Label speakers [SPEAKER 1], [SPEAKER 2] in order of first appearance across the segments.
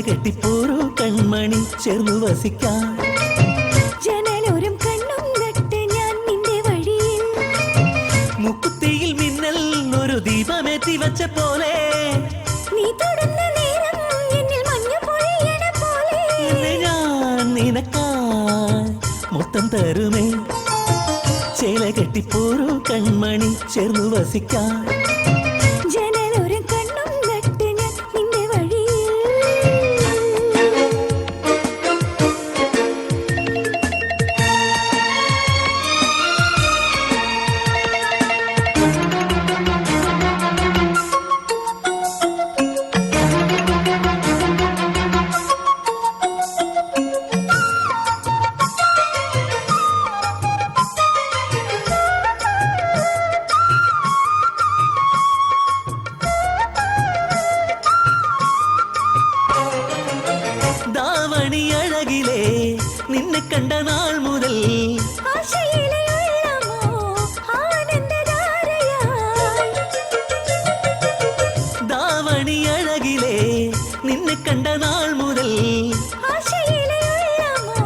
[SPEAKER 1] കെട്ടിപ്പോരൂ കൺമണി ചേർന്നു വസിക്കാം.
[SPEAKER 2] ജനലോരം കണ്ണും നട്ട് ഞാൻ നിന്റെ വഴിയിൽ
[SPEAKER 1] മുക്കുത്തിയിൽ മിന്നൽ ഒരു ദീപമേറ്റി വച്ച പോലെ
[SPEAKER 2] നീ തൊടുന്ന നേരം എന്നിൽ മഞ്ഞു പൊഴിയണ പോലെ
[SPEAKER 1] ഞാൻ നിനക്കാൻ മൊത്തം തരുമേ. ചേല കെട്ടിപ്പോരൂ കൺമണി ചേർന്നു വസിക്കാം.
[SPEAKER 2] ജനലോരം കണ്ണും നട്ട് ഞാൻ നിന്റെ വഴിയിൽ
[SPEAKER 1] ദാവണി അഴകിലേ നിന്നെ കണ്ട നാൾ മുതൽ
[SPEAKER 2] ആശയിലെ ഉള്ളമോ ആനന്ദധാരയായി
[SPEAKER 1] ദാവണി അഴകിലേ നിന്നെ കണ്ട നാൾ മുതൽ
[SPEAKER 2] ആശയിലെ ഉള്ളമോ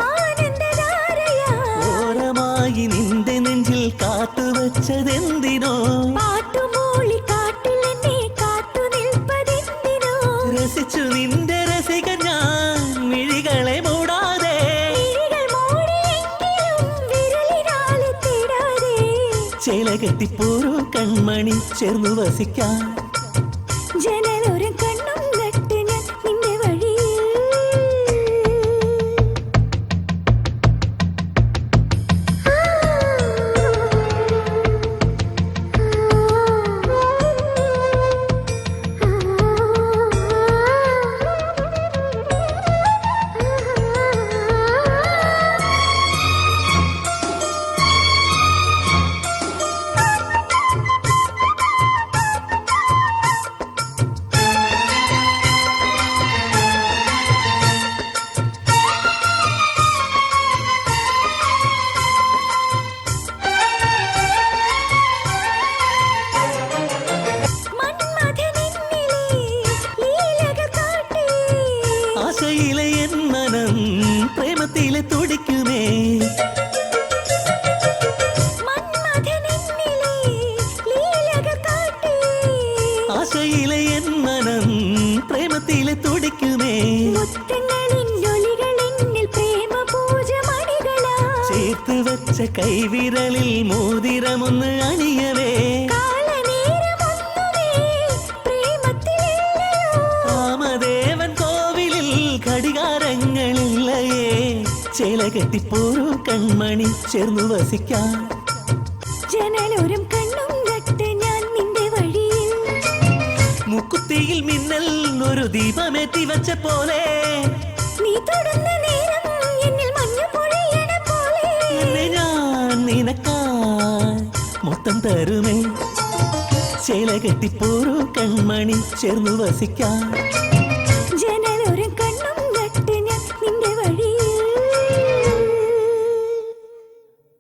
[SPEAKER 2] ആനന്ദധാരയായി
[SPEAKER 1] ഓരമായി നിന്റെ നെഞ്ചിൽ കാത്തുവച്ചതെന്തിനോ
[SPEAKER 2] പാട്ടുമൂളി കാട്ടിൽ എന്നെ കാത്തു നിൽപ്പതെന്തിനോ
[SPEAKER 1] രസിച്ചു നിന്റെ രസിക ഞാൻ മിഴികളെ മൂടാതെ
[SPEAKER 2] മിഴികൾ മൂടിയെങ്കിലും വിരലിനാലെ തേടാതെ
[SPEAKER 1] ചേല കെട്ടിപ്പോരൂ കൺമണി ചേർന്നു വസിക്കാം.
[SPEAKER 2] ജനലോരം കണ്ണും നട്ട് ഞാൻ നിന്റെ വഴിയിൽ മന്മഥനെന്നിലെ ലീലകൾ കാട്ടി
[SPEAKER 1] ആശയിലെ എൻ മനം പ്രേമത്തിലെ തുടിക്കുമേ.
[SPEAKER 2] മന്മഥനെന്നിലെ ലീലകൾ കാട്ടി
[SPEAKER 1] ആശയിലെ എൻ മനം പ്രേമത്തിലെ തുടിക്കുമേ.
[SPEAKER 2] മുത്തങ്ങളിൻ ഒലികൾ എന്നിൽ പ്രേമ പൂജമണികളാ
[SPEAKER 1] ചേർത്ത് വച്ച കൈവിരലിൽ മോതിരമൊന്ന് അണിയവേ
[SPEAKER 2] കാലനേരമൊന്നുമേ പ്രേമത്തിലില്ലയോ
[SPEAKER 1] കാമദേവൻ കോവിലിൽ ഘടികാരങ്ങളില്ലയേ. ചേല കെട്ടിപ്പോരൂ കൺമണി ചേർന്നു വസിക്കാം.
[SPEAKER 2] ജനലോരം കണ്ണും നട്ട് ഞാൻ നിന്റെ വഴിയിൽ
[SPEAKER 1] മുക്കുത്തിയിൽ മിന്നൽ ഒരു ദീപമേറ്റി വച്ച പോലെ
[SPEAKER 2] നീ തൊടുന്ന നേരം എന്നിൽ മഞ്ഞു പൊഴിയണ പോലെ
[SPEAKER 1] ഞാൻ നിനക്കാൻ മൊത്തം തരുമേ. ചേല കെട്ടിപ്പോരൂ കൺമണി ചേർന്നു വസിക്കാം.